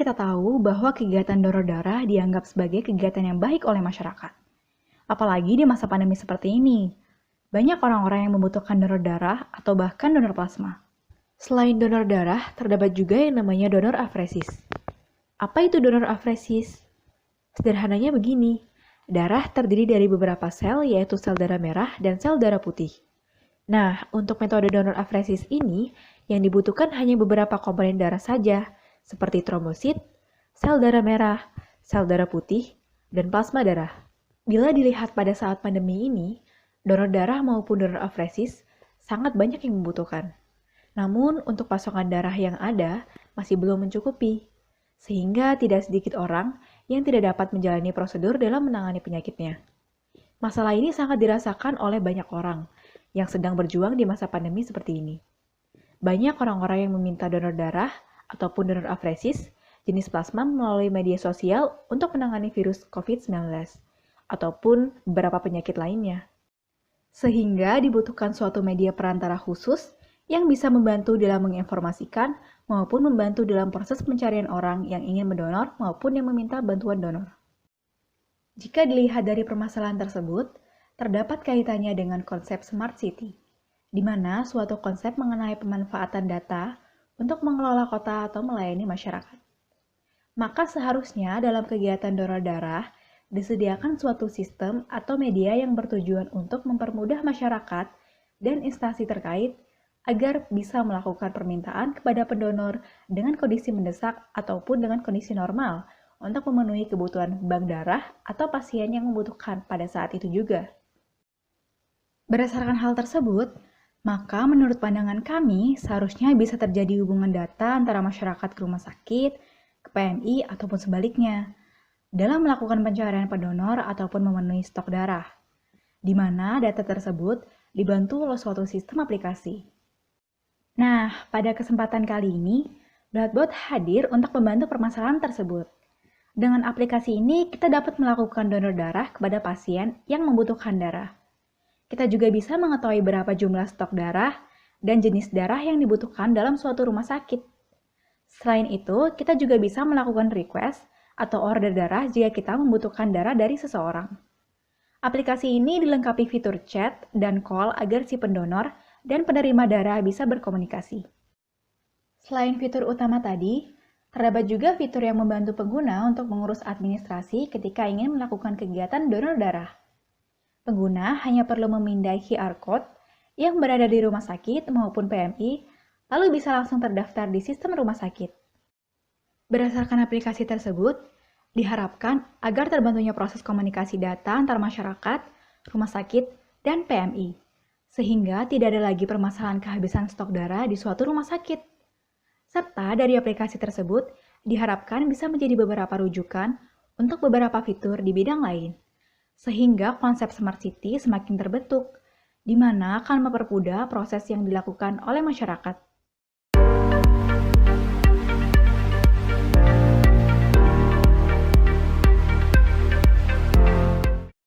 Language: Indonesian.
kita tahu bahwa kegiatan donor darah dianggap sebagai kegiatan yang baik oleh masyarakat. Apalagi di masa pandemi seperti ini. Banyak orang-orang yang membutuhkan donor darah atau bahkan donor plasma. Selain donor darah, terdapat juga yang namanya donor afresis. Apa itu donor afresis? Sederhananya begini, darah terdiri dari beberapa sel, yaitu sel darah merah dan sel darah putih. Nah, untuk metode donor afresis ini, yang dibutuhkan hanya beberapa komponen darah saja, seperti trombosit, sel darah merah, sel darah putih, dan plasma darah. Bila dilihat pada saat pandemi ini, donor darah maupun donor afresis sangat banyak yang membutuhkan. Namun, untuk pasokan darah yang ada masih belum mencukupi, sehingga tidak sedikit orang yang tidak dapat menjalani prosedur dalam menangani penyakitnya. Masalah ini sangat dirasakan oleh banyak orang yang sedang berjuang di masa pandemi seperti ini. Banyak orang-orang yang meminta donor darah ataupun donor afresis jenis plasma melalui media sosial untuk menangani virus COVID-19 ataupun beberapa penyakit lainnya. Sehingga dibutuhkan suatu media perantara khusus yang bisa membantu dalam menginformasikan maupun membantu dalam proses pencarian orang yang ingin mendonor maupun yang meminta bantuan donor. Jika dilihat dari permasalahan tersebut, terdapat kaitannya dengan konsep Smart City, di mana suatu konsep mengenai pemanfaatan data untuk mengelola kota atau melayani masyarakat. Maka seharusnya dalam kegiatan donor darah, disediakan suatu sistem atau media yang bertujuan untuk mempermudah masyarakat dan instansi terkait agar bisa melakukan permintaan kepada pendonor dengan kondisi mendesak ataupun dengan kondisi normal untuk memenuhi kebutuhan bank darah atau pasien yang membutuhkan pada saat itu juga. Berdasarkan hal tersebut, maka menurut pandangan kami seharusnya bisa terjadi hubungan data antara masyarakat ke rumah sakit, ke PMI ataupun sebaliknya dalam melakukan pencarian pendonor ataupun memenuhi stok darah, di mana data tersebut dibantu oleh suatu sistem aplikasi. Nah, pada kesempatan kali ini, Bloodbot hadir untuk membantu permasalahan tersebut. Dengan aplikasi ini, kita dapat melakukan donor darah kepada pasien yang membutuhkan darah. Kita juga bisa mengetahui berapa jumlah stok darah dan jenis darah yang dibutuhkan dalam suatu rumah sakit. Selain itu, kita juga bisa melakukan request atau order darah jika kita membutuhkan darah dari seseorang. Aplikasi ini dilengkapi fitur chat dan call agar si pendonor dan penerima darah bisa berkomunikasi. Selain fitur utama tadi, terdapat juga fitur yang membantu pengguna untuk mengurus administrasi ketika ingin melakukan kegiatan donor darah. Pengguna hanya perlu memindai QR Code yang berada di rumah sakit maupun PMI, lalu bisa langsung terdaftar di sistem rumah sakit. Berdasarkan aplikasi tersebut, diharapkan agar terbantunya proses komunikasi data antar masyarakat, rumah sakit, dan PMI, sehingga tidak ada lagi permasalahan kehabisan stok darah di suatu rumah sakit. Serta dari aplikasi tersebut, diharapkan bisa menjadi beberapa rujukan untuk beberapa fitur di bidang lain, sehingga konsep Smart City semakin terbentuk, di mana akan mempermudah proses yang dilakukan oleh masyarakat.